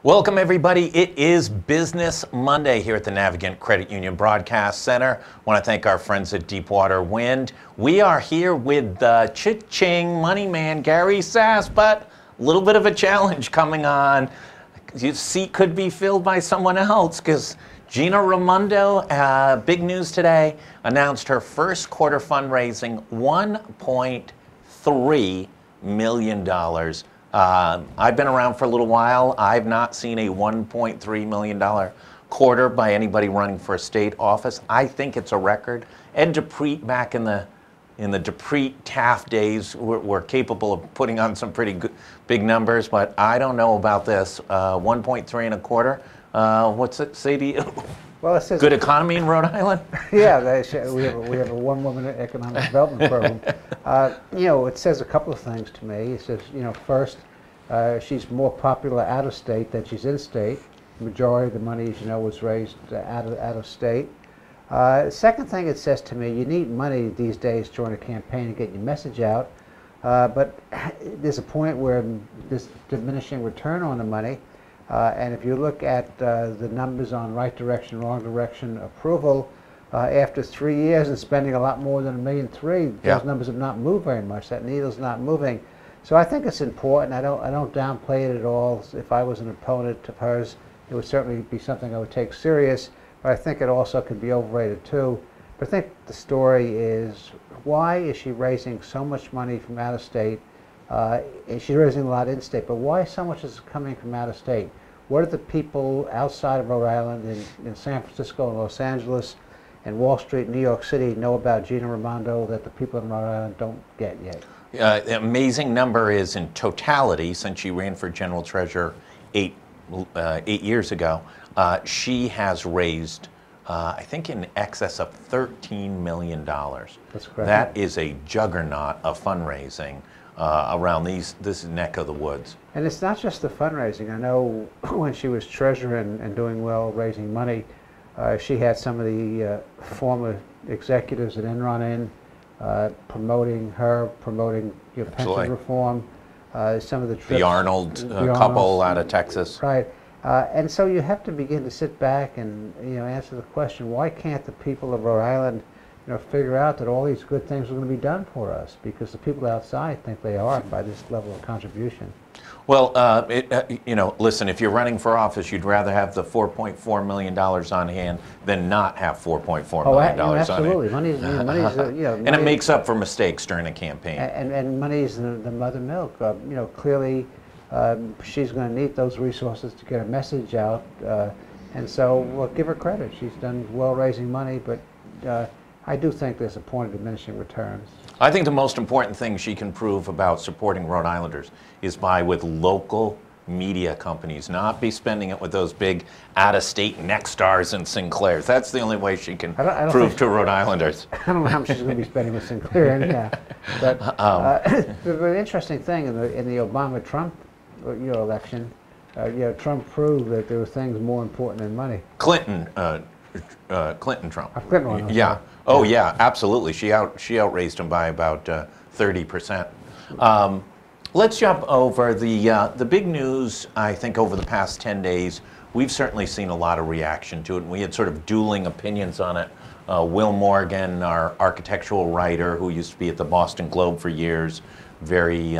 Welcome everybody. It is Business Monday here at the Navigant Credit Union Broadcast Center. I want to thank our friends at Deepwater Wind. We are here with the Cha-Ching Money Man, Gary Sass, but a little bit of a challenge coming on. Your seat could be filled by someone else because Gina Raimondo, big news today, announced her first quarter fundraising, $1.3 million. I've been around for a little while. I've not seen a $1.3 million quarter by anybody running for a state office. I think it's a record. Ed DePreet, back in the DePreet-Taft days, were capable of putting on some pretty good, big numbers, but I don't know about this. 1.3 and a quarter. What's it say to you? Well, it says good economy in Rhode Island. Yeah, we have a one-woman economic development program. It says a couple of things to me. It says, first, she's more popular out of state than she's in state. The majority of the money, as you know, was raised out of state. Second thing it says to me, you need money these days during a campaign to get your message out. But there's a point where there's diminishing return on the money. And if you look at the numbers on right direction, wrong direction approval, after 3 years and spending a lot more than $1.3 million, those numbers have not moved very much. That needle's not moving. So I think it's important. I don't downplay it at all. If I was an opponent of hers, it would certainly be something I would take serious. But I think it also could be overrated too. But I think the story is, why is she raising so much money from out of state? And she's raising a lot in state, but why so much is coming from out of state? What do the people outside of Rhode Island, in San Francisco and Los Angeles and Wall Street, New York City, know about Gina Raimondo that the people in Rhode Island don't get yet? The amazing number is, in totality, since she ran for general treasurer eight years ago, she has raised, I think, in excess of $13 million. That's correct. That is a juggernaut of fundraising around this neck of the woods. And it's not just the fundraising. I know when she was treasurer and doing well, raising money, she had some of the former executives at Enron in, promoting pension reform. Some of the trips, the Arnold couple out of Texas. Right. And so you have to begin to sit back and answer the question, why can't the people of Rhode Island figure out that all these good things are going to be done for us, because the people outside think they are by this level of contribution. Well, listen, if you're running for office, you'd rather have the $4.4 million on hand than not have $4.4 million on hand. Absolutely. Money's and it makes up for mistakes during a campaign. And money's the mother milk. Clearly, she's going to need those resources to get her message out. And so, well, give her credit. She's done well raising money, but I do think there's a point of diminishing returns. I think the most important thing she can prove about supporting Rhode Islanders is with local media companies, not be spending it with those big out-of-state Nexstars and Sinclairs. That's the only way she can prove to Rhode Islanders. I don't know how much she's going to be spending with Sinclair anyhow. But the interesting thing in the Obama-Trump election, Trump proved that there were things more important than money. Clinton Trump. Clinton. Yeah. Oh yeah, absolutely. She outraised him by about 30%. Let's jump over the big news. I think over the past 10 days, we've certainly seen a lot of reaction to it, and we had sort of dueling opinions on it. Will Morgan, our architectural writer, who used to be at the Boston Globe for years, very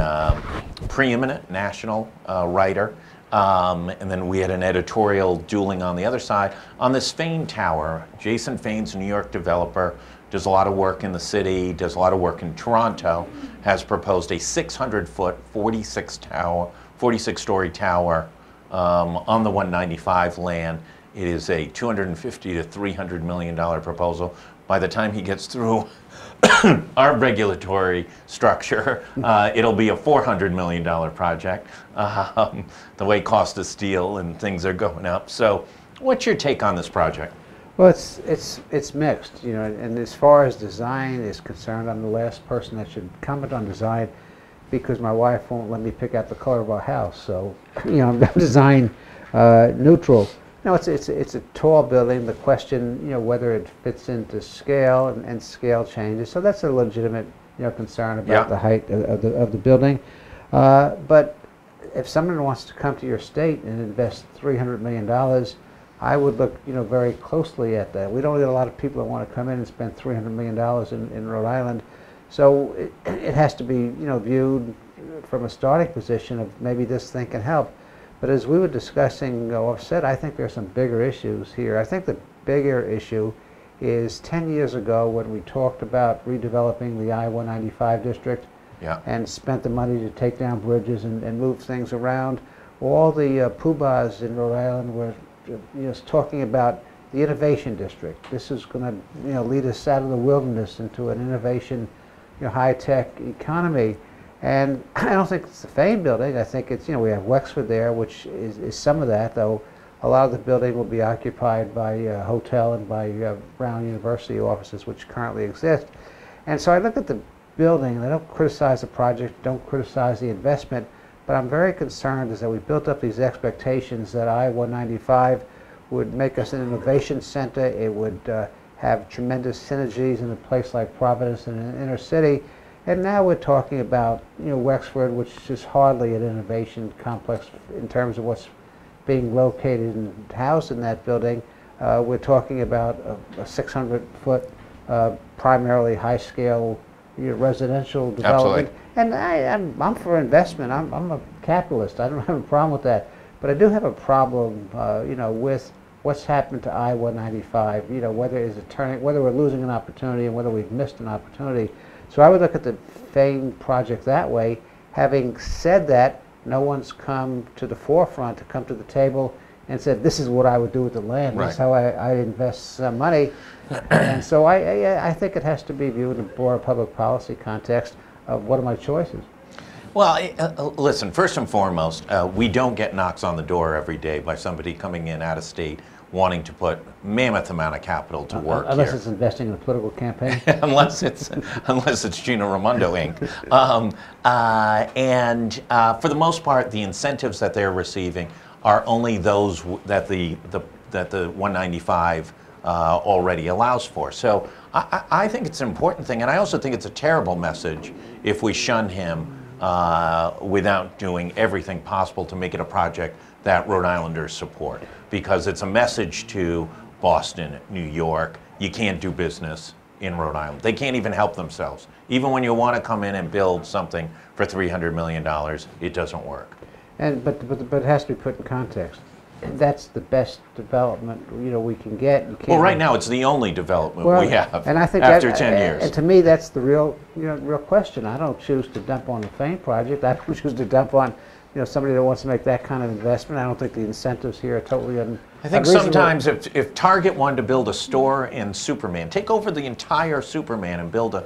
preeminent national writer. And then we had an editorial dueling on the other side. On this Fain Tower, Jason Fain's a New York developer, does a lot of work in the city, does a lot of work in Toronto, has proposed a 600-foot, 46-story tower on the 195 land. It is a $250 to $300 million proposal. By the time he gets through our regulatory structure, it'll be a $400 million project. The way cost of steel and things are going up. So, what's your take on this project? Well, it's mixed, and as far as design is concerned, I'm the last person that should comment on design, because my wife won't let me pick out the color of our house. So, I'm design neutral. No, it's a tall building. The question, whether it fits into scale and scale changes. So that's a legitimate, concern about the height of the building. But if someone wants to come to your state and invest $300 million, I would look, very closely at that. We don't get a lot of people that want to come in and spend $300 million in Rhode Island. So it has to be, viewed from a starting position of maybe this thing can help. But as we were discussing, I've said I think there's some bigger issues here. I think the bigger issue is 10 years ago when we talked about redeveloping the I-195 district, Yeah. and spent the money to take down bridges and move things around. All the poobahs in Rhode Island were talking about the innovation district. This is going to lead us out of the wilderness into an innovation, high-tech economy. And I don't think it's the Fane building. I think it's, we have Wexford there, which is some of that, though a lot of the building will be occupied by a hotel and by Brown University offices, which currently exist. And so I look at the building, and I don't criticize the project, don't criticize the investment, but I'm very concerned is that we built up these expectations that I-195 would make us an innovation center. It would have tremendous synergies in a place like Providence and an inner city. And now we're talking about, Wexford, which is hardly an innovation complex in terms of what's being located and housed in that building. We're talking about a 600-foot, primarily high-scale residential development. Absolutely. And I'm for investment. I'm a capitalist. I don't have a problem with that. But I do have a problem, with what's happened to I-195. Whether it's whether we're losing an opportunity and whether we've missed an opportunity. So I would look at the Fane project that way. Having said that, no one's come to the forefront to come to the table and said, this is what I would do with the land. Right. This is how I invest money. And so I think it has to be viewed in a broader public policy context of what are my choices. Well, listen, first and foremost, we don't get knocks on the door every day by somebody coming in out of state wanting to put mammoth amount of capital to work unless here. It's investing in a political campaign. unless it's Gina Raimondo Inc. For the most part, the incentives that they're receiving are only those that the 195 already allows for. So I think it's an important thing, and I also think it's a terrible message if we shun him without doing everything possible to make it a project that Rhode Islanders support, because it's a message to Boston, New York, you can't do business in Rhode Island. They can't even help themselves. Even when you want to come in and build something for $300 million, it doesn't work. But it has to be put in context. That's the best development we can get. Well, right now it's the only development we have, and I think after 10 years. And to me, that's the real question. I don't choose to dump on the Fane project. I don't choose to dump on somebody that wants to make that kind of investment. I don't think the incentives here are totally I think sometimes if Target wanted to build a store in Superman, take over the entire Superman and build a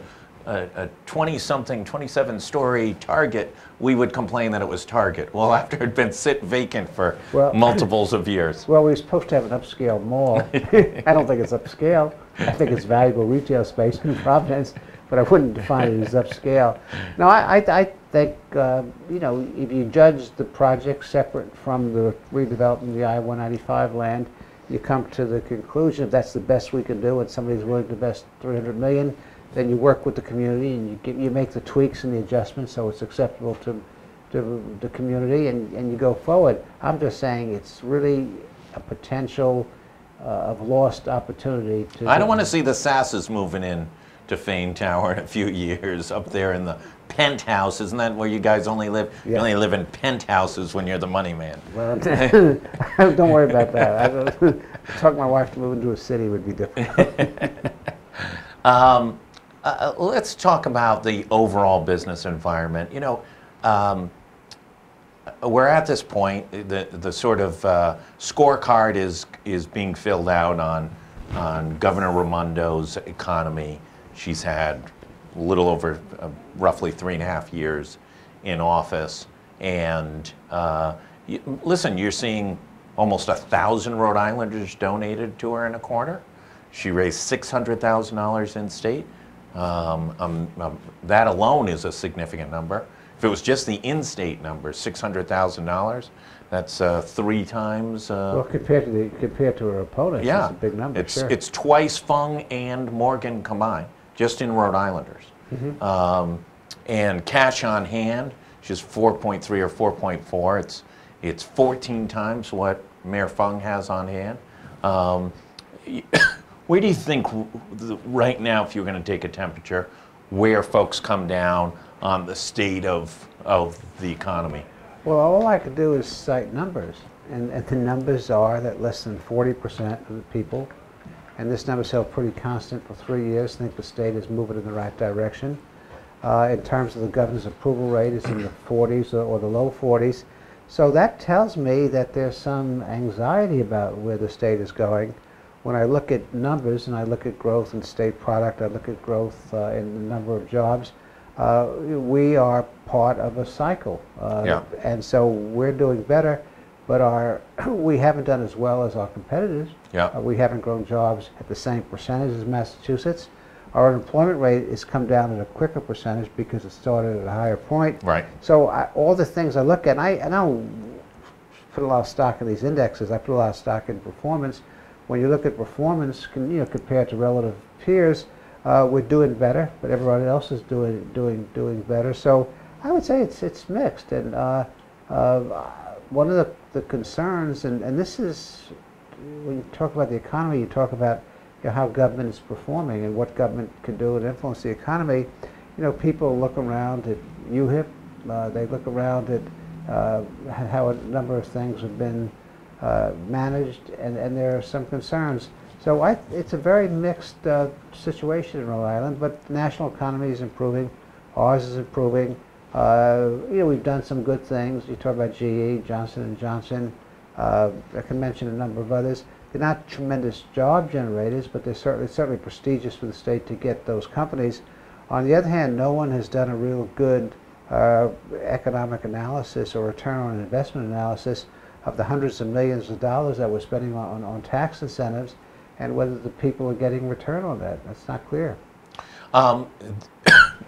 20-something, 27-story Target, we would complain that it was Target. Well, after it had been sit vacant for multiples of years. Well, we're supposed to have an upscale mall. I don't think it's upscale. I think it's valuable retail space in Providence, but I wouldn't define it as upscale. No, I think, if you judge the project separate from the redevelopment of the I-195 land, you come to the conclusion if that's the best we can do and somebody's willing to invest $300 million, then you work with the community and you make the tweaks and the adjustments so it's acceptable to the community and you go forward. I'm just saying it's really a potential of lost opportunity. I don't want to see the Sasses moving in to Fane Tower in a few years up there in the penthouse. Isn't that where you guys only live? Yeah. You only live in penthouses when you're the money man. Well, don't worry about that. Talk my wife to move into a city would be difficult. Let's talk about the overall business environment. We're at this point, the sort of scorecard is being filled out on Governor Raimondo's economy. She's had a little over roughly 3.5 years in office. And listen, you're seeing almost 1,000 Rhode Islanders donated to her in a quarter. She raised $600,000 in state. That alone is a significant number. If it was just the in-state number, $600,000, that's 3 times. Well, compared to her opponents, yeah, it's a big number. It's twice Fung and Morgan combined, just in Rhode Islanders. Mm-hmm. And cash on hand, She's 4.3 or 4.4. It's 14 times what Mayor Fung has on hand. Where do you think right now, if you're going to take a temperature, where folks come down on the state of the economy? Well, all I could do is cite numbers, and the numbers are that less than 40% of the people, and this number's held pretty constant for 3 years, think the state is moving in the right direction. In terms of the governor's approval rate, it's in the 40s or the low 40s. So that tells me that there's some anxiety about where the state is going. When I look at numbers and I look at growth in state product, I look at growth in the number of jobs, we are part of a cycle. Yeah. And so we're doing better, but we haven't done as well as our competitors. Yeah. We haven't grown jobs at the same percentage as Massachusetts. Our unemployment rate has come down at a quicker percentage because it started at a higher point. Right. So all the things I look at, and I don't put a lot of stock in these indexes. I put a lot of stock in performance. When you look at performance, compared to relative peers, we're doing better, but everybody else is doing better. So I would say it's mixed. And one of the concerns, and this is when you talk about the economy, you talk about how government is performing and what government can do and influence the economy. People look around at UHIP, they look around at how a number of things have been managed, and there are some concerns. So it's a very mixed situation in Rhode Island, but the national economy is improving, ours is improving. We've done some good things. You talk about GE, Johnson & Johnson, I can mention a number of others. They're not tremendous job generators, but they're certainly prestigious for the state to get those companies. On the other hand, no one has done a real good economic analysis or return on investment analysis of the hundreds of millions of dollars that we're spending on tax incentives and whether the people are getting return on that. That's not clear.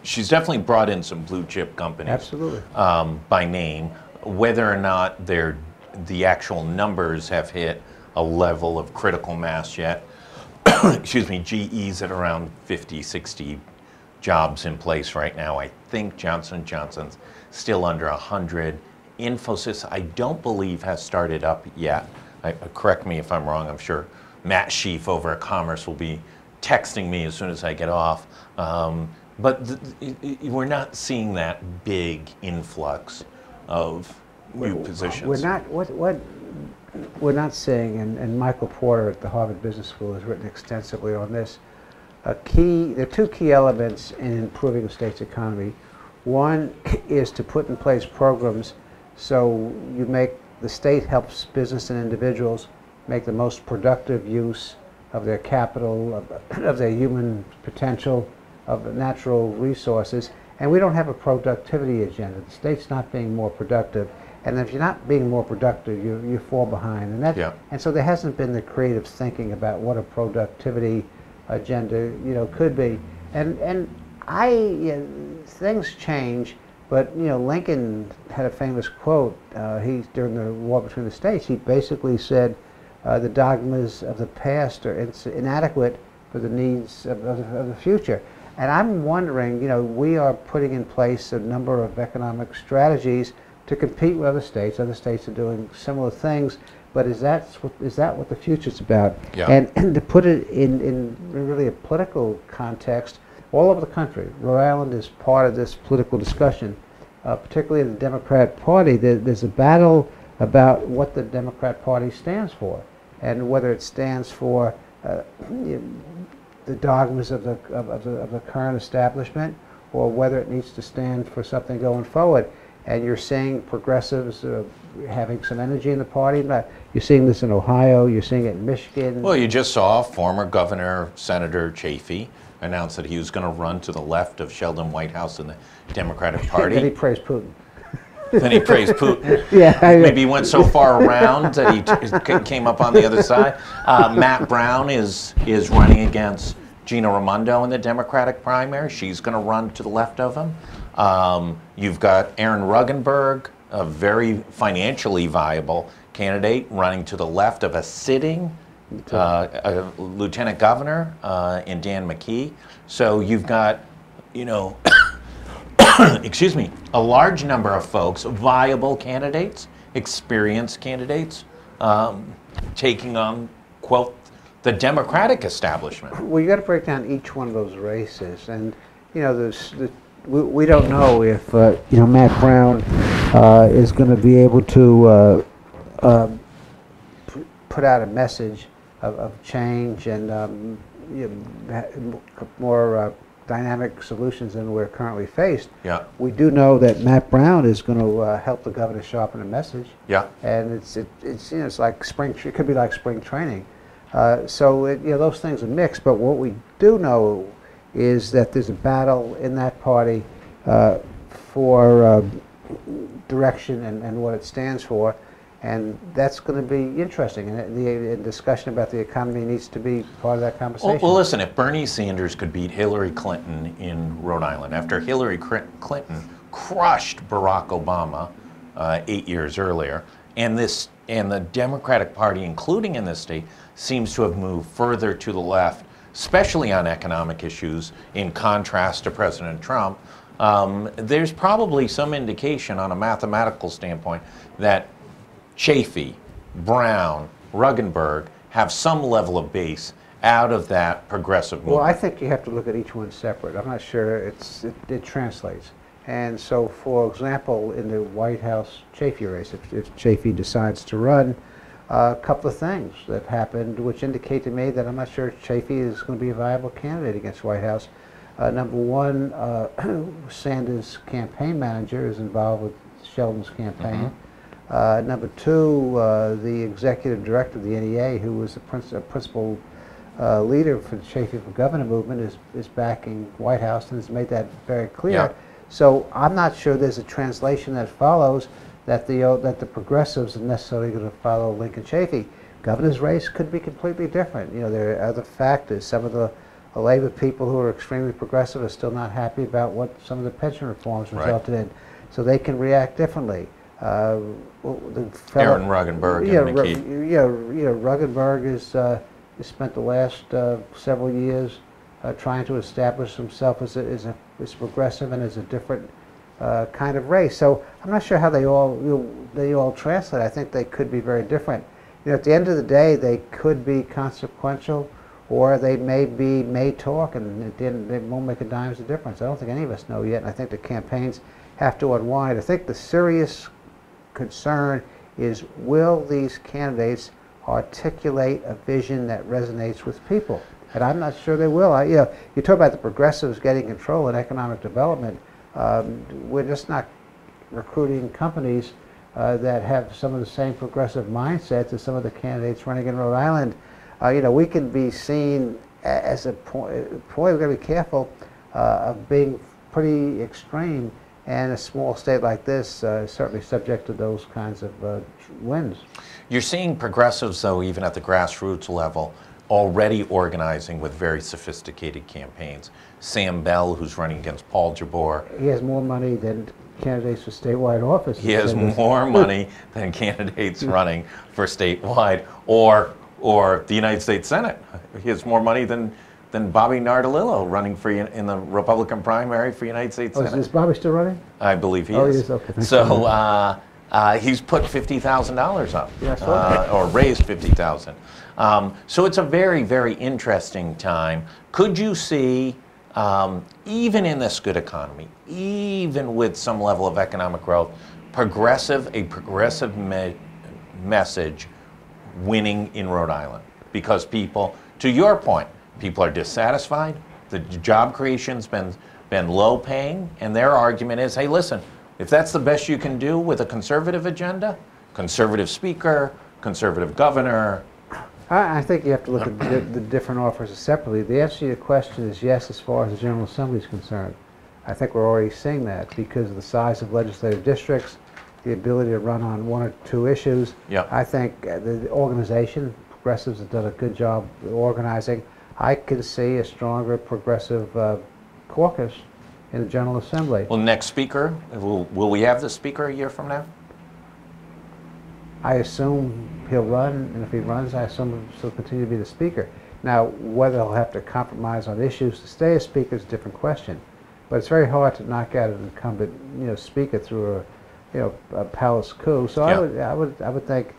She's definitely brought in some blue chip companies. Absolutely. By name. Whether or not the actual numbers have hit a level of critical mass yet. Excuse me, GE's at around 50, 60 jobs in place right now. I think Johnson & Johnson's still under 100. Infosys, I don't believe, has started up yet. Correct me if I'm wrong. I'm sure Matt Sheaf over at Commerce will be texting me as soon as I get off. But we're not seeing that big influx of new positions. We're not. What we're not seeing, and Michael Porter at the Harvard Business School has written extensively on this. There are two key elements in improving the state's economy. One is to put in place programs so the state helps business and individuals make the most productive use of their capital, of their human potential, of the natural resources. And we don't have a productivity agenda. The state's not being more productive. And if you're not being more productive, you fall behind. And so there hasn't been the creative thinking about what a productivity agenda could be. And things change, but Lincoln had a famous quote. During the war between the states, he basically said the dogmas of the past are inadequate for the needs of the future. And I'm wondering, we are putting in place a number of economic strategies to compete with other states. Other states are doing similar things, but is that what the future's about? Yeah. And to put it in really a political context, all over the country, Rhode Island is part of this political discussion, particularly in the Democrat Party. There's a battle about what the Democrat Party stands for, and whether it stands for the dogmas of the current establishment, or whether it needs to stand for something going forward. And you're seeing progressives having some energy in the party. You're seeing this in Ohio. You're seeing it in Michigan. Well, you just saw former Governor Senator Chafee announce that he was going to run to the left of Sheldon Whitehouse in the Democratic Party. Then he praised Putin. Then he praised Putin. Yeah, Maybe he went so far around that he came up on the other side. Matt Brown is running against Gina Raimondo in the Democratic primary. She's going to run to the left of him. You've got Aaron Ruggenberg, a very financially viable candidate, running to the left of a sitting lieutenant governor in Dan McKee. So you've got, excuse me, a large number of folks, viable candidates, experienced candidates, taking on, quote, the Democratic establishment. Well, you got to break down each one of those races, and we don't know if Matt Brown is going to be able to put out a message of change and more dynamic solutions than we're currently faced. Yeah. We do know that Matt Brown is going to help the governor sharpen the message. Yeah. And it's like spring. It could be like spring training. So those things are mixed. But what we do know is that there's a battle in that party for direction and what it stands for. And that's going to be interesting. And the discussion about the economy needs to be part of that conversation. Well, listen, if Bernie Sanders could beat Hillary Clinton in Rhode Island, after Hillary Clinton crushed Barack Obama 8 years earlier, and the Democratic Party, including in this state, seems to have moved further to the left, especially on economic issues, in contrast to President Trump, there's probably some indication on a mathematical standpoint that Chafee, Brown, Ruggenberg have some level of base out of that progressive movement. Well, I think you have to look at each one separate. I'm not sure it translates. And so, for example, in the White House Chafee race, if Chafee decides to run, a couple of things that happened which indicate to me that I'm not sure Chafee is going to be a viable candidate against White House. Number one, Sanders' campaign manager is involved with Sheldon's campaign. Number two, the executive director of the NEA, who was the principal leader for the Chafee for Governor movement, is backing White House and has made that very clear. Yeah. So I'm not sure there's a translation that follows that the progressives are necessarily going to follow Lincoln Chafee. Governor's race could be completely different. There are other factors. Some of the Labor people who are extremely progressive are still not happy about what some of the pension reforms resulted in, so they can react differently. Aaron Ruggenberg and Nikki. Ruggenberg has spent the last several years trying to establish himself as progressive and as a different kind of race. So I'm not sure how they all translate. I think they could be very different. At the end of the day, they could be consequential, or they may talk, and at the end they won't make a dime's of difference. I don't think any of us know yet, and I think the campaigns have to unwind. I think the serious concern is, will these candidates articulate a vision that resonates with people? And I'm not sure they will. You talk about the progressives getting control in economic development. We're just not recruiting companies that have some of the same progressive mindsets as some of the candidates running in Rhode Island. We can be seen as a point. We've got to be careful of being pretty extreme. And a small state like this is certainly subject to those kinds of wins. You're seeing progressives, though, even at the grassroots level, already organizing with very sophisticated campaigns. Sam Bell, who's running against Paul Jabor. He has more money than candidates for statewide office. He has more money than candidates running for statewide or the United States Senate. He has more money than Bobby Nardolillo running in the Republican primary for United States Senate. Is Bobby still running? I believe he is. Oh, he is? Okay. So he's put $50,000 up, or raised $50,000. So it's a very, very interesting time. Could you see, even in this good economy, even with some level of economic growth, a progressive message winning in Rhode Island? Because people, to your point, people are dissatisfied. The job creation's been low paying, and their argument is, hey, listen, if that's the best you can do with a conservative agenda, conservative speaker, conservative governor. I think you have to look at the different offers separately. The answer to your question is yes, as far as the General Assembly is concerned. I think we're already seeing that because of the size of legislative districts, the ability to run on one or two issues. Yeah. I think the organization, progressives have done a good job organizing. I can see a stronger progressive caucus in the General Assembly. Well, next speaker, will we have the speaker a year from now? I assume he'll run, and if he runs, I assume he'll continue to be the speaker. Now, whether he'll have to compromise on issues to stay a speaker is a different question. but it's very hard to knock out an incumbent, speaker through a palace coup. So Yeah. I would think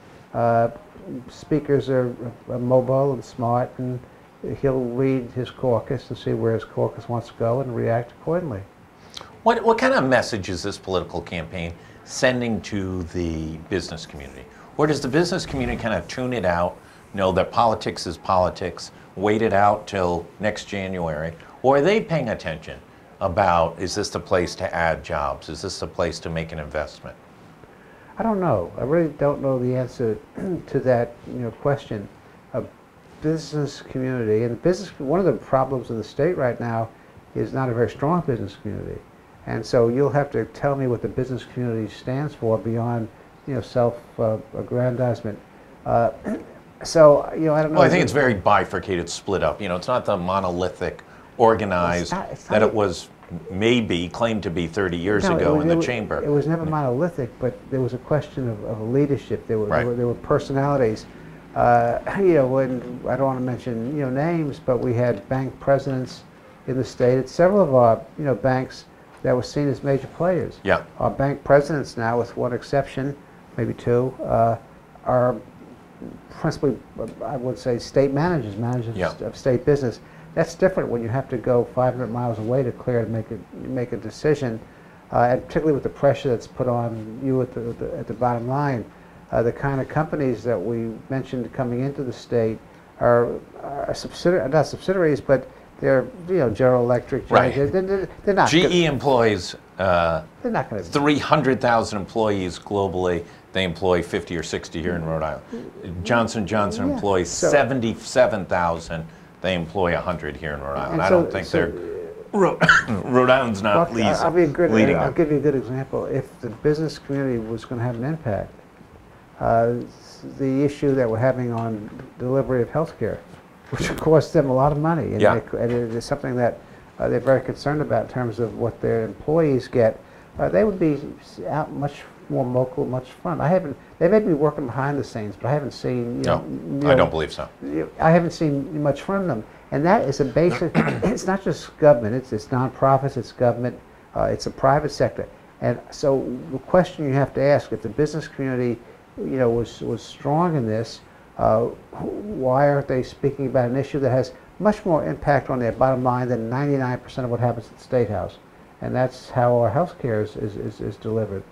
speakers are mobile and smart, and he'll read his caucus and see where his caucus wants to go and react accordingly. What kind of message is this political campaign sending to the business community? Or does the business community kind of tune it out, know that politics is politics, wait it out till next January? Or are they paying attention about, is this the place to add jobs? Is this the place to make an investment? I don't know. I really don't know the answer to that question. A business community, and one of the problems in the state right now is not a very strong business community. And so you'll have to tell me what the business community stands for beyond, self-aggrandizement. So, I don't know. Well, I think it's very bifurcated, split up. It's not the monolithic, organized it's that not, it was maybe claimed to be 30 years ago in the chamber. It was never monolithic, but there was a question of leadership. There were personalities. When I don't want to mention names, but we had bank presidents in the state at several of our banks that were seen as major players. Yeah. Our bank presidents now, with one exception, maybe two, are principally, I would say, state managers of state business. That's different when you have to go 500 miles away to clear to make a decision, and particularly with the pressure that's put on you at the bottom line. The kind of companies that we mentioned coming into the state are not subsidiaries, but they're General Electric. Right. They're not. GE employs they're not going to 300,000 employees globally. They employ 50 or 60 here in Rhode Island. Johnson & Johnson employs 77,000. They employ 100 here in Rhode Island. I don't think they're Rhode Island's not leading. I'll give you a good example. If the business community was going to have an impact, the issue that we're having on delivery of health care, which costs them a lot of money, and, and it is something that they're very concerned about in terms of what their employees get, they would be out much more vocal, much front. They may be working behind the scenes, but I haven't seen. I don't believe so. I haven't seen much from them, and that is a basic. It's not just government; it's nonprofits, it's government, it's a private sector, and so the question you have to ask: if the business community, was strong in this, why aren't they speaking about an issue that has much more impact on their bottom line than 99% of what happens at the State House? And that's how our health care is delivered.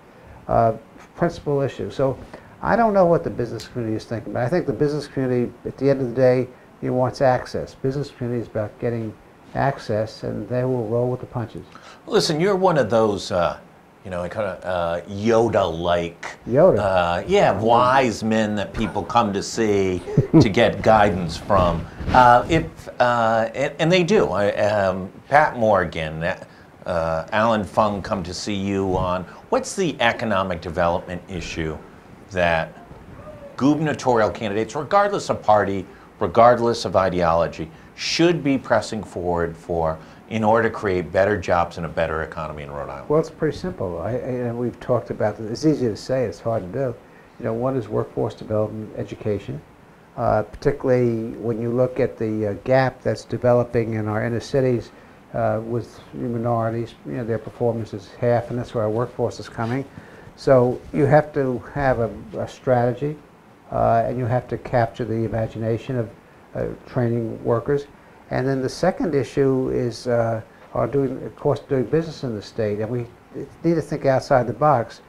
Principal issue. So I don't know what the business community is thinking, but I think the business community, at the end of the day, wants access. Business community is about getting access, and they will roll with the punches. Listen, you're one of those, kind of Yoda-like, wise men that people come to see to get guidance from. And they do. Pat Morgan, Alan Fung come to see you on. What's the economic development issue that gubernatorial candidates, regardless of party, regardless of ideology, should be pressing forward for in order to create better jobs and a better economy in Rhode Island? Well, it's pretty simple. We've talked about this. It's easy to say, it's hard to do. One is workforce development, education, particularly when you look at the gap that's developing in our inner cities with minorities. Their performance is half, and that's where our workforce is coming. So you have to have a strategy, and you have to capture the imagination of training workers. And then the second issue is doing business in the state, and we need to think outside the box.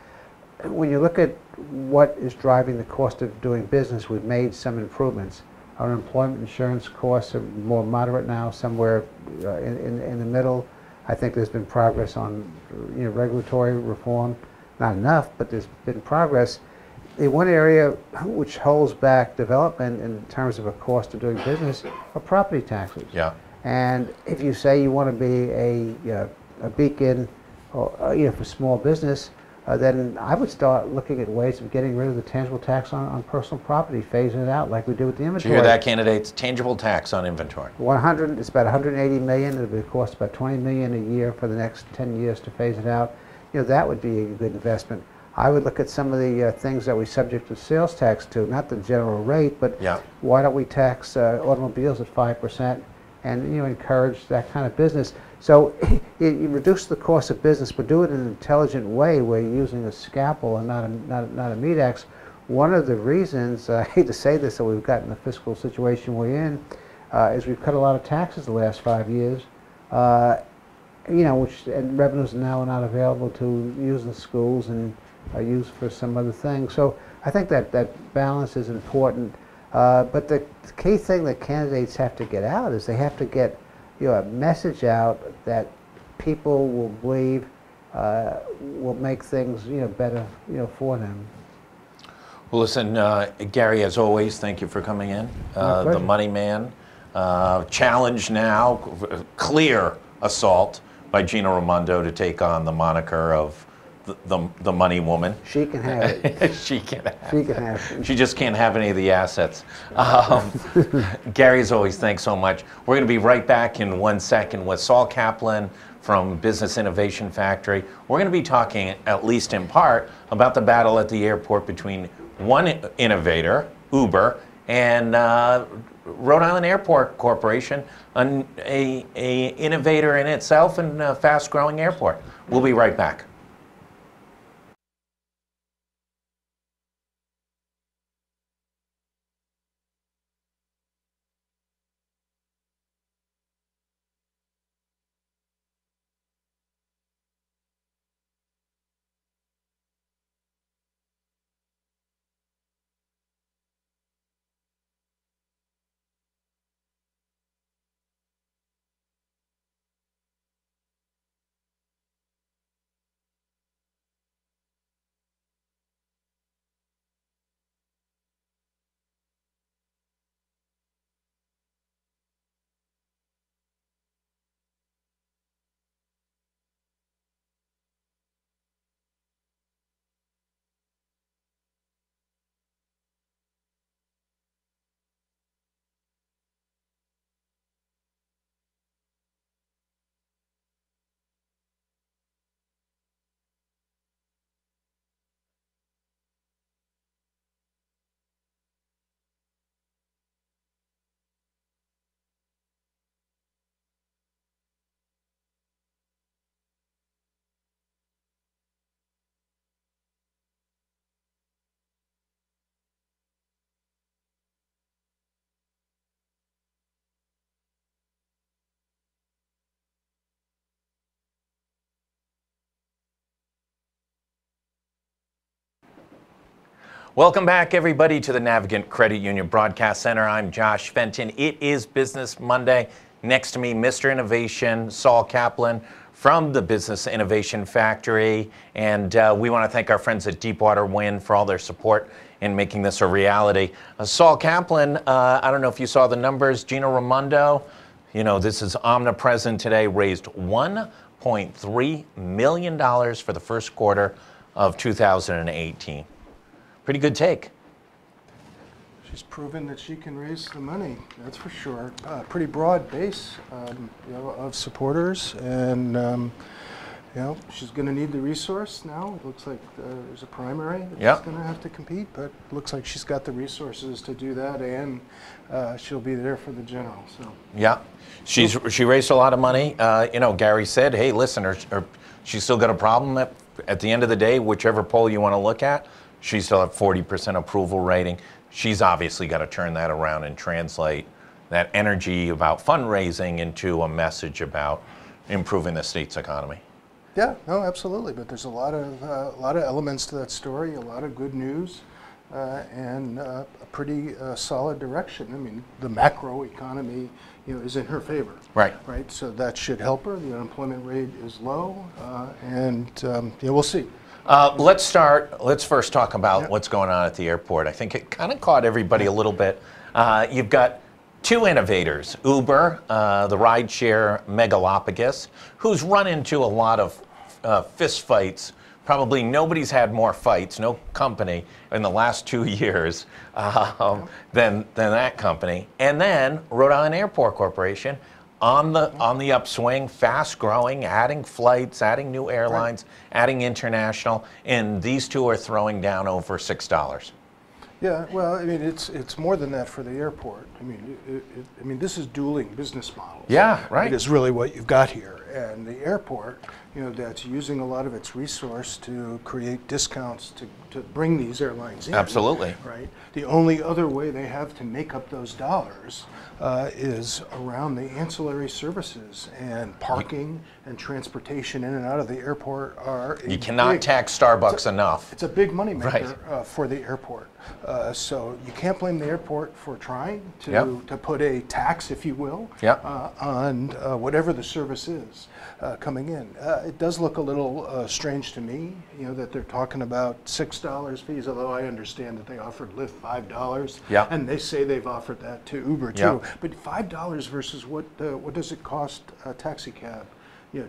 When you look at what is driving the cost of doing business, we've made some improvements. Our employment insurance costs are more moderate now, somewhere in the middle. I think there's been progress on regulatory reform. Not enough, but there's been progress. The one area which holds back development in terms of a cost of doing business are property taxes. Yeah. And if you say you want to be a beacon for small business, then I would start looking at ways of getting rid of the tangible tax on personal property, phasing it out like we do with the inventory. Did you hear that, candidates? Tangible tax on inventory. It's about 180 million. It'll cost about 20 million a year for the next 10 years to phase it out. That would be a good investment. I would look at some of the things that we subject to sales tax to, not the general rate, but why don't we tax automobiles at 5%, and encourage that kind of business. So you reduce the cost of business, but do it in an intelligent way where you're using a scalpel and not a meat axe. One of the reasons, I hate to say this, that we've gotten the fiscal situation we're in, is we've cut a lot of taxes the last 5 years, which and revenues now are not available to use in schools and are used for some other things. So I think that balance is important. But the key thing that candidates have to get out is they have to get a message out that people will believe will make things better for them. Well, listen, Gary, as always, thank you for coming in. The Money Man. Challenge now, clear assault by Gina Raimondo to take on the moniker of the money woman. She can have it. She can have She can have it. She just can't have any of the assets. Gary, as always, thanks so much. We're going to be right back in 1 second with Saul Kaplan from Business Innovation Factory. We're going to be talking, at least in part, about the battle at the airport between one innovator, Uber, and Rhode Island Airport Corporation, a innovator in itself and a fast-growing airport. We'll be right back. Welcome back, everybody, to the Navigant Credit Union Broadcast Center. I'm Josh Fenton. It is Business Monday. Next to me, Mr. Innovation, Saul Kaplan from the Business Innovation Factory. And we want to thank our friends at Deepwater Wind for all their support in making this a reality. Saul Kaplan, I don't know if you saw the numbers. Gina Raimondo, this is omnipresent today, raised $1.3 million for the first quarter of 2018. Pretty good take. She's proven that she can raise the money, that's for sure. Pretty broad base of supporters, and she's going to need the resource now. It looks like there's a primary that she's going to have to compete, but it looks like she's got the resources to do that, and she'll be there for the general. So yeah, she raised a lot of money. Gary said, hey, listen, she's still got a problem at the end of the day, whichever poll you want to look at. She still have 40% approval rating. She's obviously got to turn that around and translate that energy about fundraising into a message about improving the state's economy. Yeah, no, absolutely. But there's a lot of elements to that story, a lot of good news, and a pretty solid direction. I mean, the macro economy, is in her favor. Right. Right. So that should help her. The unemployment rate is low, and we'll see. Let's first talk about what's going on at the airport. I think it kind of caught everybody a little bit. You've got two innovators, Uber, the rideshare megalopagus, who's run into a lot of fist fights. Probably nobody's had more fights, no company, in the last 2 years than that company. And then Rhode Island Airport Corporation, on the upswing, fast growing, adding flights, adding new airlines, adding international, and these two are throwing down over $6. Yeah, well, I mean, it's more than that for the airport. I mean, I mean, this is dueling business models. Yeah, right. It is really what you've got here. And the airport, that's using a lot of its resource to create discounts to bring these airlines in. Absolutely. Right. The only other way they have to make up those dollars is around the ancillary services, and parking and transportation in and out of the airport are. You cannot tax Starbucks enough. It's a big moneymaker Right. for the airport. So you can't blame the airport for trying to, Yep. to put a tax, if you will, Yep. on whatever the service is coming in. It does look a little strange to me, that they're talking about $6 fees, although I understand that they offered Lyft $5. Yep. And they say they've offered that to Uber too. Yep. But $5 versus what does it cost a taxi cab?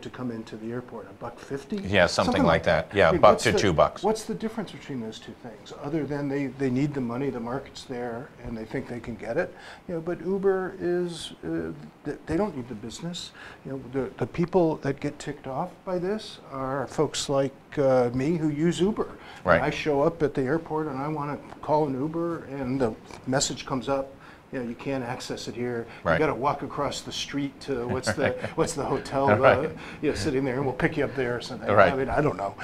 To come into the airport, $1.50? Yeah, something like that. Yeah, I mean, $1 what's to $2. What's the difference between those two things, other than they need the money, the market's there, and they think they can get it? But Uber is, they don't need the business. The people that get ticked off by this are folks like me who use Uber. Right. I show up at the airport and I want to call an Uber, and the message comes up, you can't access it here. Right. You got to walk across the street to what's the hotel, Right. sitting there, and we'll pick you up there or something. Right. I mean, I don't know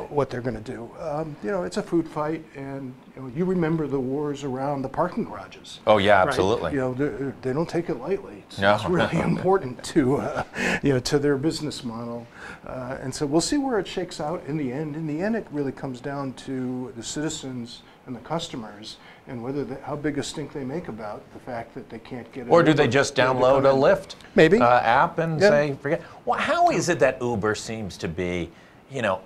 what they're going to do. It's a food fight, and you remember the wars around the parking garages. Oh yeah, Right? absolutely. They don't take it lightly. No. It's really important to to their business model, and so we'll see where it shakes out in the end. In the end, it really comes down to the citizens and the customers, and how big a stink they make about the fact that they can't get it. Or do they just download a Lyft Maybe. App and Yeah. say, forget? Well, how is it that Uber seems to be,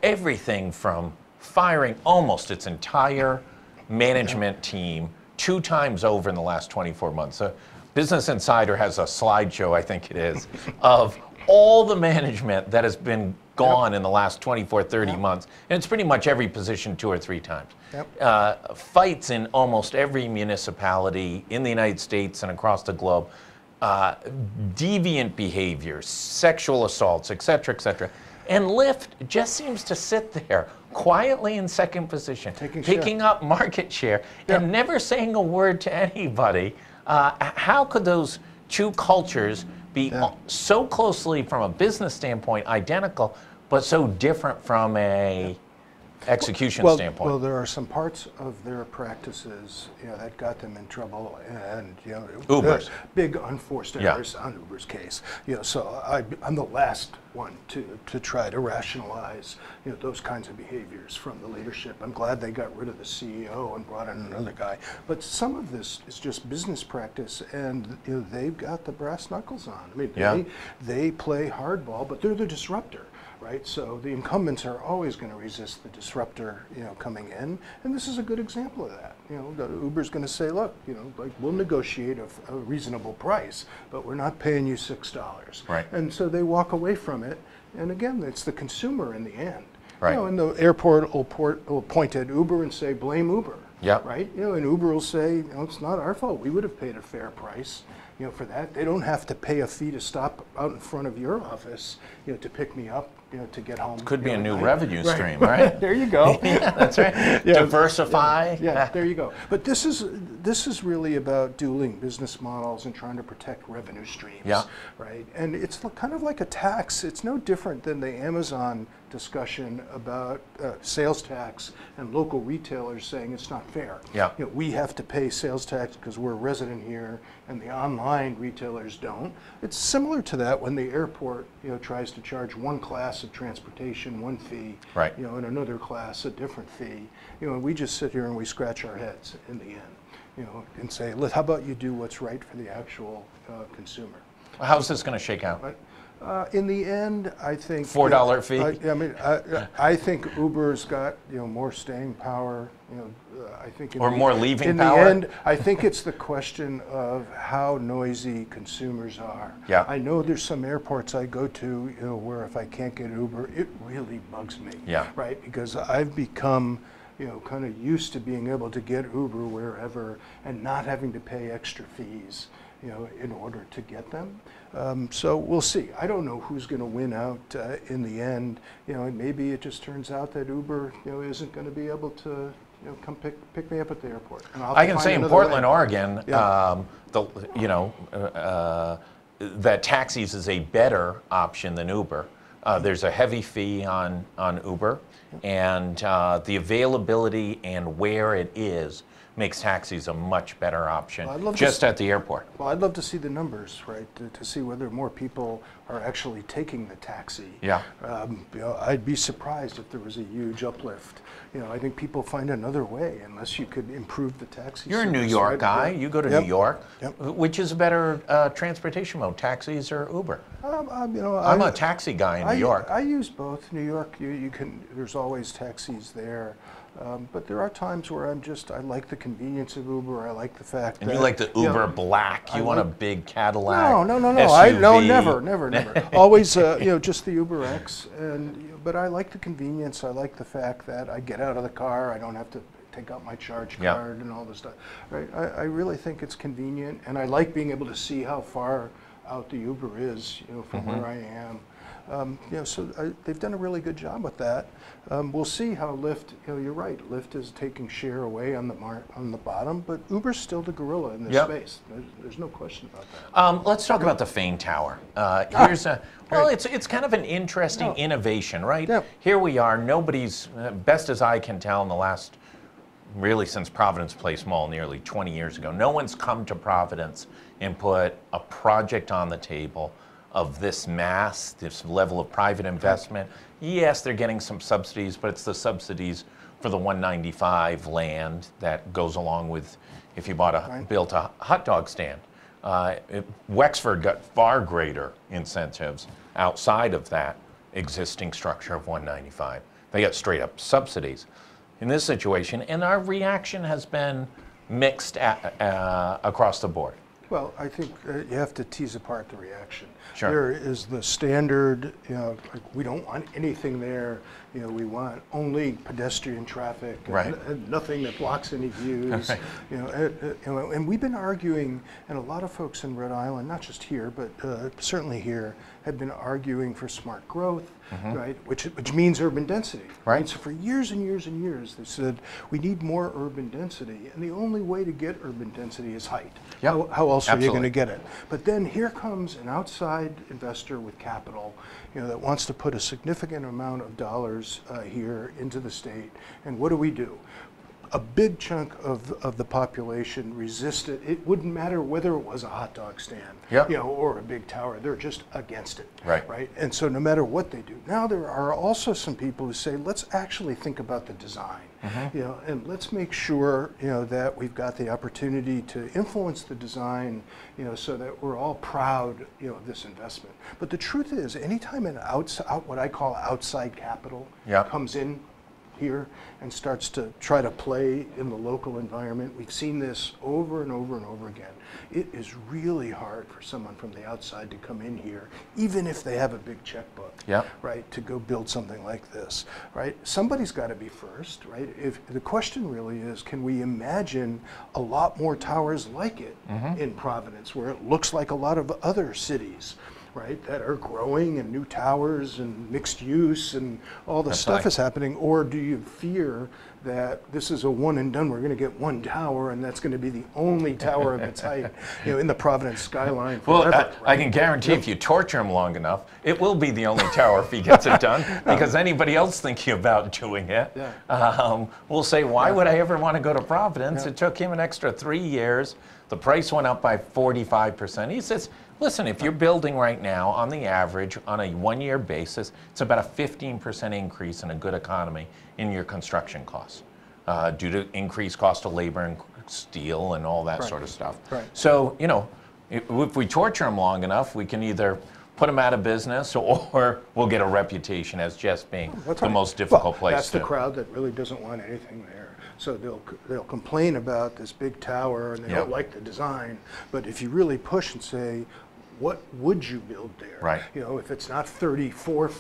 everything from firing almost its entire management team 2 times over in the last 24 months? Business Insider has a slideshow, I think it is, of all the management that has been gone in the last 24, 30 months. And it's pretty much every position 2 or 3 times. Yep. Fights in almost every municipality in the United States and across the globe. Deviant behaviors, sexual assaults, et cetera, et cetera. And Lyft just seems to sit there quietly in second position, picking up market share and never saying a word to anybody. How could those 2 cultures be so closely, from a business standpoint, identical, but so different from a execution standpoint? Well, there are some parts of their practices, that got them in trouble, and Uber's big unforced errors on Uber's case. So I'm the last one to try to rationalize those kinds of behaviors from the leadership. I'm glad they got rid of the CEO and brought in another guy. But some of this is just business practice, and they've got the brass knuckles on. I mean, they play hardball, but they're the disruptor. Right, so the incumbents are always going to resist the disruptor, coming in, and this is a good example of that. Uber's going to say, look, we'll negotiate a reasonable price, but we're not paying you $6. Right. And so they walk away from it, and again, it's the consumer in the end. Right. And the airport will point at Uber and say, blame Uber. Yep. Right. And Uber will say, it's not our fault. We would have paid a fair price. For that. They don't have to pay a fee to stop out in front of your office, to pick me up, to get home. Could be a new revenue stream, right? There you go. Yeah, that's right. Diversify. Yeah, there you go. But this is really about dueling business models and trying to protect revenue streams. Yeah. Right. And it's kind of like a tax. It's no different than the Amazon discussion about sales tax and local retailers saying it's not fair. Yeah. We have to pay sales tax because we're a resident here, and the online retailers don't. It's similar to that when the airport tries to charge one class of transportation one fee, right. And another class a different fee. And we just sit here and we scratch our heads in the end, and say, how about you do what's right for the actual consumer. How's this going to shake out? Right? In the end, I think $4 fee. I think Uber's got more staying power. I think more leaving in power. In the end, I think it's the question of how noisy consumers are. Yeah. I know there's some airports I go to where if I can't get Uber, it really bugs me. Yeah. Right, because I've become kind of used to being able to get Uber wherever and not having to pay extra fees. In order to get them. So we'll see. I don't know who's going to win out in the end. And maybe it just turns out that Uber, isn't going to be able to, come pick me up at the airport. And I'll I can find say in another Portland, way. Oregon, Yeah. that taxis is a better option than Uber. There's a heavy fee on Uber, and the availability and where it is makes taxis a much better option just at the airport. Well, I'd love to see the numbers, right, to see whether more people are actually taking the taxi. Yeah. I'd be surprised if there was a huge uplift. I think people find another way unless you could improve the taxi You're a New service, York right? guy. Yeah. You go to Yep. New York. Yep. Which is a better transportation mode, taxis or Uber? I'm a taxi guy in New York. I use both. New York, you can. There's always taxis there. But there are times where I like the convenience of Uber. I like the fact And that you like the Uber Black. You want a big Cadillac. No. SUV. Never. Always, just the Uber X. But I like the convenience. I like the fact that I get out of the car. I don't have to take out my charge card and all this stuff. Right. I really think it's convenient, and I like being able to see how far out the Uber is, from where I am. They've done a really good job with that. We'll see how Lyft. You're right. Lyft is taking share away on the bottom, but Uber's still the gorilla in this space. There's no question about that. Let's talk about the Fane Tower. It's kind of an interesting innovation, right? Yeah. Here we are. Nobody's, best as I can tell, in the last, really since Providence Place Mall nearly 20 years ago, no one's come to Providence and put a project on the table of this mass, this level of private investment. Yes, they're getting some subsidies, but it's the subsidies for the 195 land that goes along with if you built a hot dog stand. Wexford got far greater incentives outside of that existing structure of 195. They got straight up subsidies in this situation, and our reaction has been mixed across the board. Well, I think you have to tease apart the reaction. Sure. There is the standard, like we don't want anything there. We want only pedestrian traffic, and nothing that blocks any views. Right. And we've been arguing, and a lot of folks in Rhode Island, not just here, but certainly here, have been arguing for smart growth, right? Which means urban density. Right. And so for years and years and years, they said we need more urban density, and the only way to get urban density is height. Yep. How else are you Absolutely. going to get it? But then here comes an outside investor with capital, that wants to put a significant amount of dollars here into the state. And what do? A big chunk of the population resisted. It wouldn't matter whether it was a hot dog stand, or a big tower. They're just against it, right? And so no matter what they do. Now there are also some people who say, let's actually think about the design, and let's make sure, that we've got the opportunity to influence the design, so that we're all proud, of this investment. But the truth is, anytime what I call outside capital comes in here and starts to try to play in the local environment. We've seen this over and over and over again. It is really hard for someone from the outside to come in here, even if they have a big checkbook, right, to go build something like this, right? Somebody's got to be first, right? If the question really is, can we imagine a lot more towers like it in Providence, where it looks like a lot of other cities, right, that are growing, and new towers and mixed use and all the stuff is happening? Or do you fear that this is a one and done? We're going to get one tower, and that's going to be the only tower of its height, in the Providence skyline forever. Well, I can guarantee if you torture him long enough, it will be the only tower if he gets it done, because anybody else thinking about doing it will say, why would I ever want to go to Providence? It took him an extra 3 years. The price went up by 45%. He says, listen, if you're building right now, on the average, on a one-year basis, it's about a 15% increase in a good economy in your construction costs due to increased cost of labor and steel and all that sort of stuff. Right. So, if we torture them long enough, we can either put them out of business or we'll get a reputation as just being the most difficult place that's to. the crowd that really doesn't want anything there. So they'll complain about this big tower, and they don't like the design. But if you really push and say, what would you build there? Right. You know, if it's not 34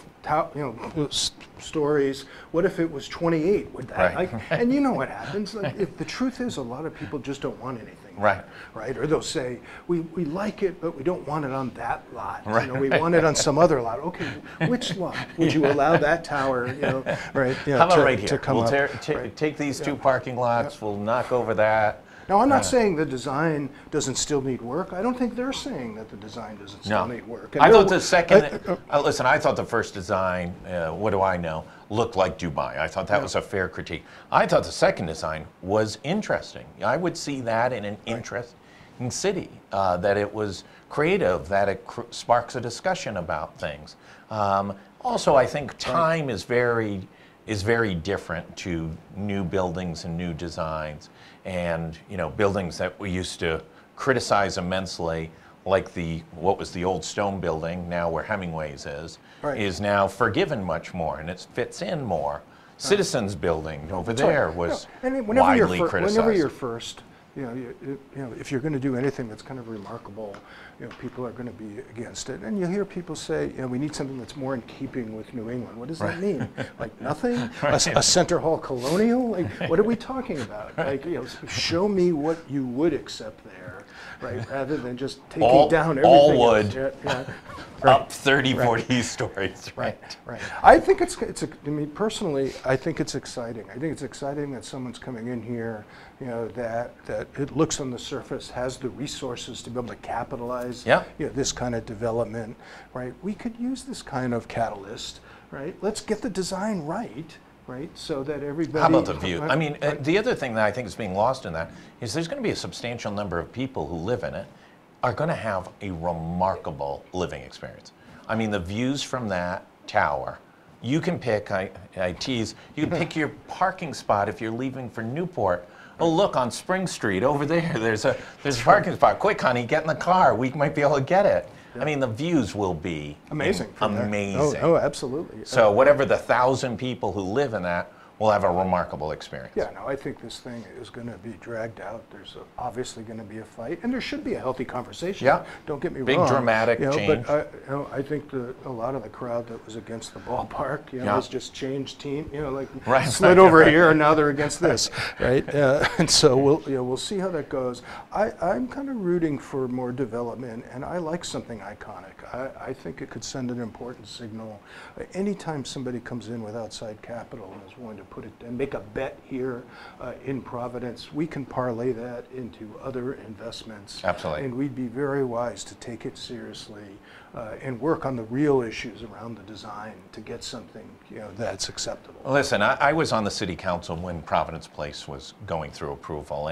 stories, what if it was 28? Would that, Right. and you know what happens? Like, if the truth is, a lot of people just don't want anything. Right. Right. Or they'll say, we like it, but we don't want it on that lot. Right. You know, we want it on some other lot. Okay, which lot? Would you allow that tower, you know, right? You know, How about to, right to here? come We'll up, right. take these two parking lots, we'll knock over that. Now, I'm not saying the design doesn't still need work. I don't think they're saying that the design doesn't still need work. And I thought the second, listen, I thought the first design, what do I know, looked like Dubai. I thought that was a fair critique. I thought the second design was interesting. I would see that in an interesting city, that it was creative, that it sparks a discussion about things. Also, I think time is very different to new buildings and new designs, and buildings that we used to criticize immensely, like what was the old stone building, now where Hemingway's is now forgiven much more, and it fits in more. Citizens Building over there was widely criticized. Whenever you're first, if you're going to do anything that's kind of remarkable, people are going to be against it. And you hear people say, we need something that's more in keeping with New England. What does that mean? Like nothing? A Center Hall Colonial? Like, what are we talking about? Like, show me what you would accept there, right? Rather than just taking down everything. All wood. Right. Up 30, 40 stories. Right. I think I mean, personally, I think it's exciting. I think it's exciting that someone's coming in here, that it looks on the surface, has the resources to be able to capitalize this kind of development, right? We could use this kind of catalyst, right? Let's get the design right, so that everybody... How about the view? I mean, the other thing that I think is being lost in that is there's going to be a substantial number of people who live in it are going to have a remarkable living experience. I mean, the views from that tower, you can pick, I tease, you can pick your parking spot if you're leaving for Newport. Oh, look, on Spring Street over there, there's a parking spot. Quick, honey, get in the car. We might be able to get it. I mean, the views will be amazing. Amazing. Oh, absolutely. So whatever the 1,000 people who live in that will have a remarkable experience. Yeah, no, I think this thing is going to be dragged out. There's obviously going to be a fight, and there should be a healthy conversation. Yeah. Don't get me wrong. Big dramatic change. But I think a lot of the crowd that was against the ballpark, has just changed team. Slid over here, and now they're against this, right? And so we'll see how that goes. I'm kind of rooting for more development, and I like something iconic. I think it could send an important signal. Anytime somebody comes in with outside capital and is willing to put it and make a bet here in Providence, we can parlay that into other investments. Absolutely. And we'd be very wise to take it seriously and work on the real issues around the design to get something that's acceptable. Listen, I was on the city council when Providence Place was going through approval,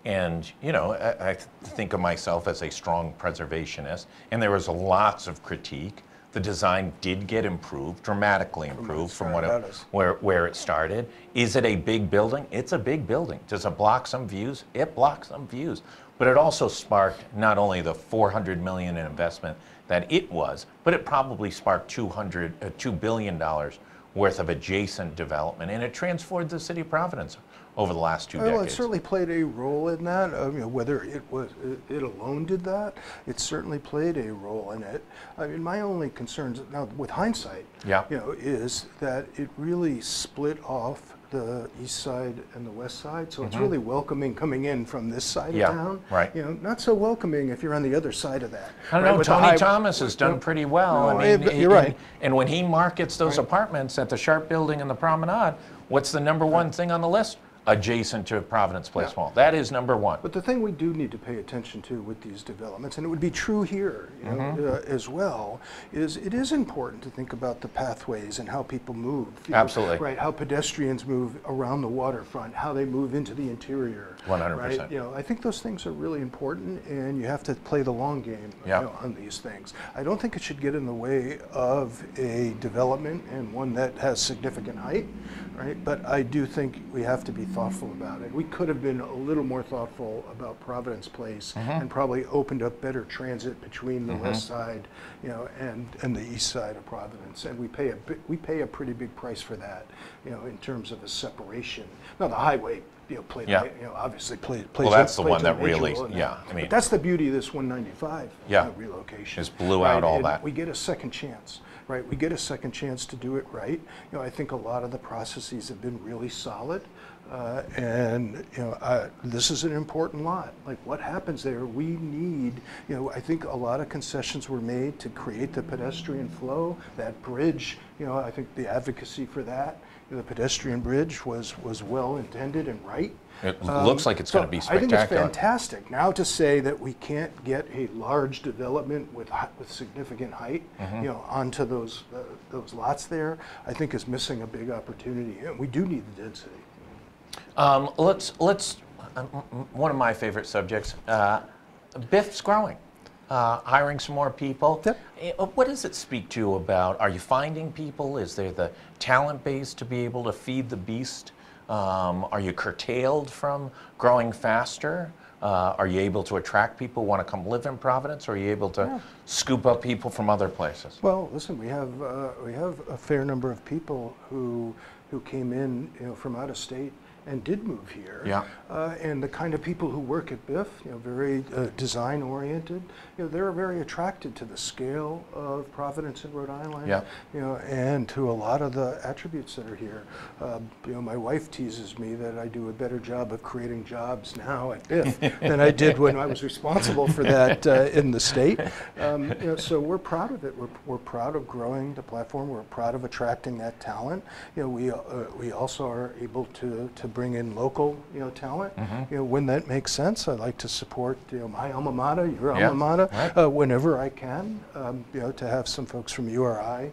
and I think of myself as a strong preservationist, and there was lots of critique. The design did get improved, dramatically improved from where it started. Is it a big building? It's a big building. Does it block some views? It blocks some views. But it also sparked not only the $400 million in investment that it was, but it probably sparked $2 billion worth of adjacent development, and it transformed the city of Providence over the last 2 decades. Well, it certainly played a role in that. Whether it alone did that, it certainly played a role in it. I mean, my only concerns now, with hindsight, is that it really split off the east side and the west side, so it's really welcoming coming in from this side of town. Right. Not so welcoming if you're on the other side of that. I don't know. Tony Thomas has done pretty well. No, I mean, you're right. And when he markets those apartments at the Sharp Building and the Promenade, what's the number one thing on the list? Adjacent to Providence Place Mall. That is number one. But the thing we do need to pay attention to with these developments, and it would be true here as well, is it is important to think about the pathways and how people move. Absolutely. Right, how pedestrians move around the waterfront, how they move into the interior. 100%. Right? I think those things are really important, and you have to play the long game on these things. I don't think it should get in the way of a development, and one that has significant height, right? But I do think we have to be thoughtful about it. We could have been a little more thoughtful about Providence Place and probably opened up better transit between the west side, and the east side of Providence. And we pay a pretty big price for that, in terms of a separation. Now the highway played, Yeah. obviously plays. Well, that's the plays one a that major really, role in that. yeah, I mean, But that's the beauty of this 195 Yeah. Relocation. Just blew out all And that. we get a second chance, right? We get a second chance to do it right. I think a lot of the processes have been really solid. And this is an important lot. Like, what happens there? We need, I think a lot of concessions were made to create the pedestrian flow, that bridge. I think the advocacy for that, the pedestrian bridge was well intended and right. It looks like it's going to be I think spectacular. it's fantastic. Now to say that we can't get a large development with significant height, onto those lots there, I think is missing a big opportunity. And we do need the density. Let's one of my favorite subjects. Biff's growing, hiring some more people. Yep. What does it speak to you about? Are you finding people? Is there the talent base to be able to feed the beast? Are you curtailed from growing faster? Are you able to attract people who want to come live in Providence? Or are you able to scoop up people from other places? Well, listen, we have a fair number of people who came in, from out of state and did move here. Yeah. And the kind of people who work at Biff, very design oriented, they're very attracted to the scale of Providence and Rhode Island. Yeah. And to a lot of the attributes that are here. My wife teases me that I do a better job of creating jobs now at Biff than I did when I was responsible for that in the state. So we're proud of it. We're proud of growing the platform. We're proud of attracting that talent. We also are able to bring in local, talent. When that makes sense, I like to support, my alma mater, your alma mater, right. whenever I can. To have some folks from URI,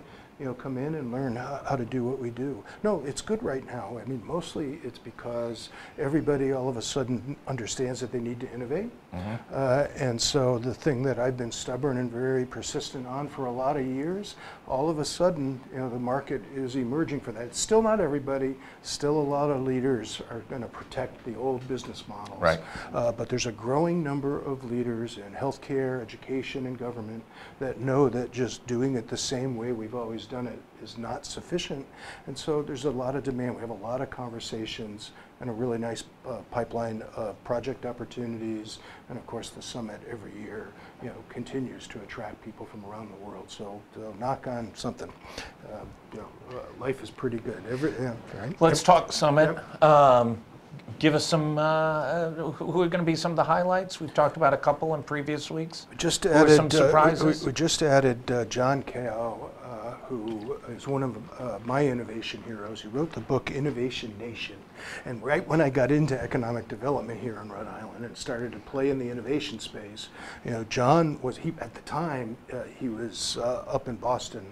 come in and learn how to do what we do. No, it's good right now. I mean, mostly it's because everybody all of a sudden understands that they need to innovate. And so the thing that I've been stubborn and very persistent on for a lot of years, all of a sudden, the market is emerging for that. It's still not everybody. Still a lot of leaders are going to protect the old business models. Right. But there's a growing number of leaders in healthcare, education, and government that know that just doing it the same way we've always done it is not sufficient. And so there's a lot of demand. We have a lot of conversations and a really nice pipeline of project opportunities. And of course, the summit every year, continues to attract people from around the world. So knock on something. Life is pretty good. Right? Let's talk summit. Give us some, who are going to be some of the highlights? We've talked about a couple in previous weeks. Just Who are added, some surprises? we just added John Kao, who is one of my innovation heroes. He wrote the book Innovation Nation. And right when I got into economic development here in Rhode Island and started to play in the innovation space, John was, at the time, he was up in Boston,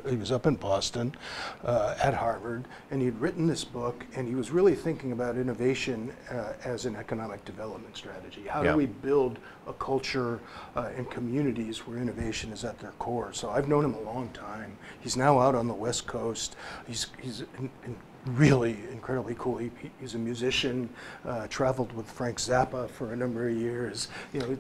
he was up in Boston at Harvard, and he'd written this book, and he was really thinking about innovation as an economic development strategy. How do we build a culture and communities where innovation is at their core? So I've known him a long time. He's now out on the West Coast. He's really incredibly cool. He's a musician, traveled with Frank Zappa for a number of years.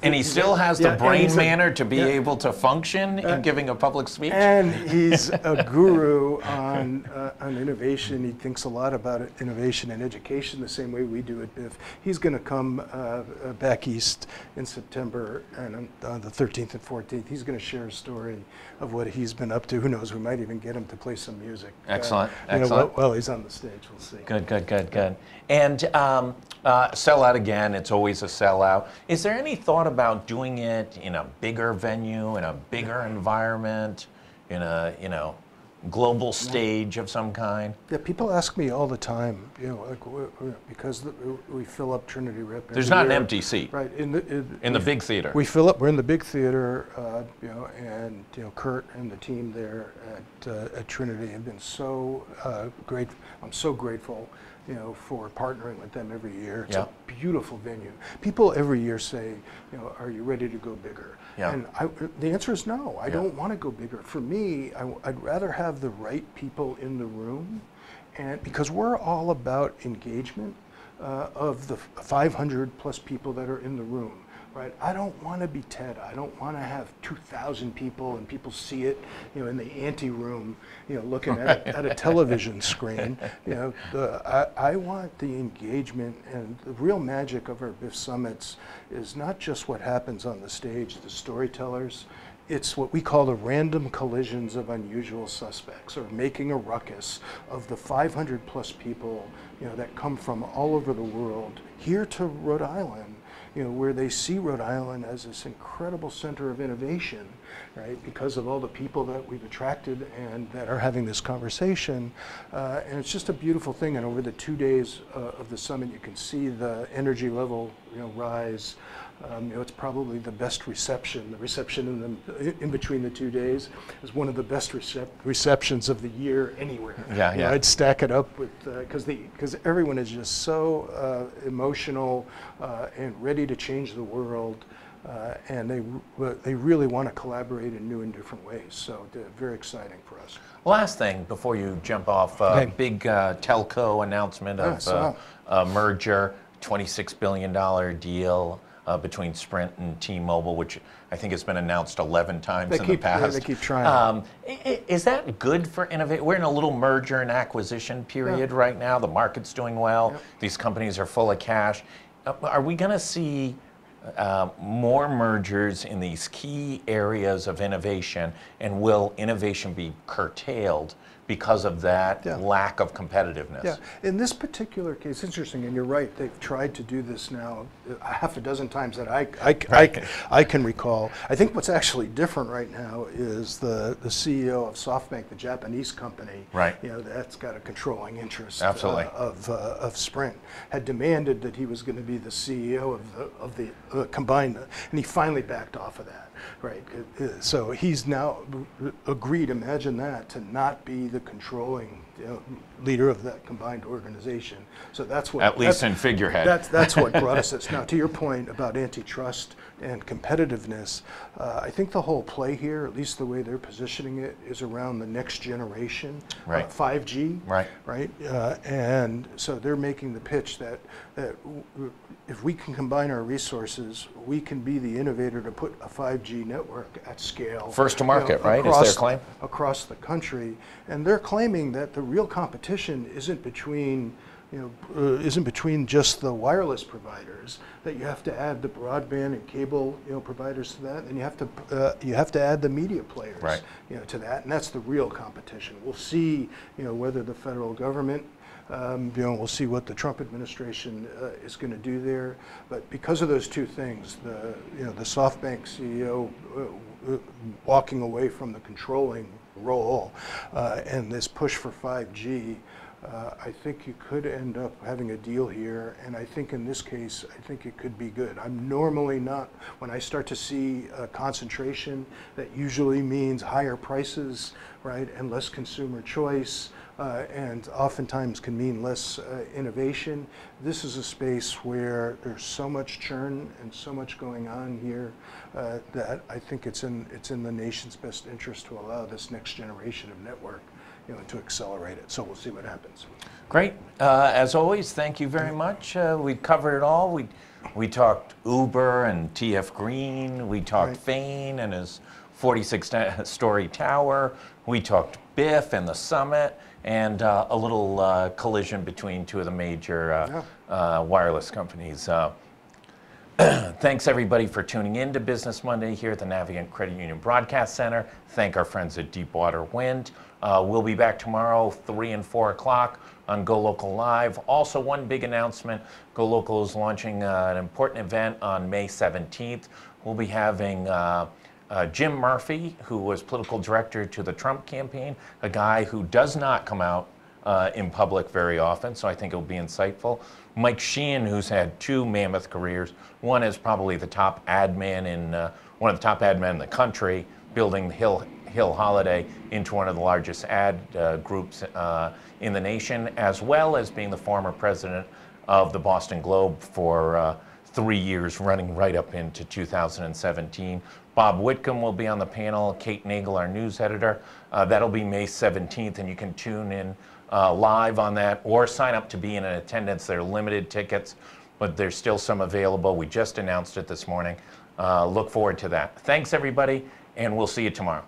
And he still has the brain manner to be able to function in giving a public speech? And he's a guru on innovation. He thinks a lot about innovation and education the same way we do at Biff. He's going to come back east in September, and on the 13th and 14th, he's going to share a story of what he's been up to. Who knows, we might even get him to play some music. Excellent, excellent. Well, he's on the stage, we'll see. Good. And sellout again, it's always a sellout. Is there any thought about doing it in a bigger venue, in a bigger environment, in a, global stage of some kind? Yeah, people ask me all the time, because we fill up Trinity Rep. There's not an empty seat. Right. In the big theater. We fill up, we're in the big theater, and Kurt and the team there at Trinity have been so great. I'm so grateful, for partnering with them every year. It's a beautiful venue. People every year say, are you ready to go bigger? Yeah. And the answer is no. I don't want to go bigger. For me, I'd rather have the right people in the room, and because we're all about engagement of the 500 plus people that are in the room. right? I don't want to be TED. I don't want to have 2,000 people and people see it, in the ante room, looking at a television screen. I want the engagement, and the real magic of our BIF summits is not just what happens on the stage, the storytellers. It's what we call the random collisions of unusual suspects, or making a ruckus of the 500 plus people, that come from all over the world here to Rhode Island, where they see Rhode Island as this incredible center of innovation, right? Because of all the people that we've attracted and that are having this conversation. And it's just a beautiful thing. And over the 2 days of the summit, you can see the energy level, rise. It's probably the best reception. The reception in between the 2 days is one of the best receptions of the year anywhere. Yeah. I'd stack it up with, because everyone is just so emotional and ready to change the world, and they really want to collaborate in new and different ways. So very exciting for us. Last thing before you jump off, big telco announcement of a merger, $26 billion deal. Between Sprint and T-Mobile, which I think has been announced 11 times in the past. Yeah, they keep trying. Is that good for innovation? We're in a little merger and acquisition period right now. The market's doing well. Yep. These companies are full of cash. Are we going to see more mergers in these key areas of innovation, and will innovation be curtailed because of that lack of competitiveness? Yeah, in this particular case, interesting, and you're right, they've tried to do this now half a dozen times that I can recall. I think what's actually different right now is the CEO of SoftBank, the Japanese company, right? That's got a controlling interest of Sprint, had demanded that he was going to be the CEO of the combined, and he finally backed off of that. Right, so he's now agreed, imagine that, to not be the controlling leader of that combined organization. So that's what, at least in figurehead. That's what brought us this. Now, to your point about antitrust and competitiveness, I think the whole play here, at least the way they're positioning it, is around the next generation, 5G. Right. And so they're making the pitch that if we can combine our resources, we can be the innovator to put a 5G network at scale. First to market, right? Is their claim? Across the country. And they're claiming that the real competition isn't between just the wireless providers, that you have to add the broadband and cable providers to that, and you have to add the media players to that, and that's the real competition. We'll see whether the federal government, we'll see what the Trump administration is going to do there. But because of those two things, the SoftBank CEO walking away from the controlling role and this push for 5G, I think you could end up having a deal here, and I think in this case, I think it could be good. I'm normally not, when I start to see concentration, that usually means higher prices, right, and less consumer choice, and oftentimes can mean less innovation. This is a space where there's so much churn and so much going on here that I think it's in the nation's best interest to allow this next generation of network to accelerate it. So we'll see what happens. Great. As always, thank you very much. We covered it all. We talked Uber and TF Green. We talked Fain and his 46-story tower. We talked Biff and the summit, and a little collision between two of the major wireless companies. Thanks everybody for tuning in to Business Monday here at the Navigant Credit Union Broadcast Center. Thank our friends at Deepwater Wind. We'll be back tomorrow, 3 and 4 o'clock on GoLocal Live. Also, one big announcement, GoLocal is launching an important event on May 17th. We'll be having Jim Murphy, who was political director to the Trump campaign, a guy who does not come out in public very often, so I think it'll be insightful. Mike Sheehan, who's had 2 mammoth careers. One is probably the top ad man in one of the top ad men in the country, building Hill Holiday into one of the largest ad groups in the nation, as well as being the former president of the Boston Globe for 3 years, running right up into 2017. Bob Whitcomb will be on the panel, Kate Nagel, our news editor. That'll be May 17th, and you can tune in live on that or sign up to be in attendance. There are limited tickets, but there's still some available. We just announced it this morning. Look forward to that. Thanks, everybody, and we'll see you tomorrow.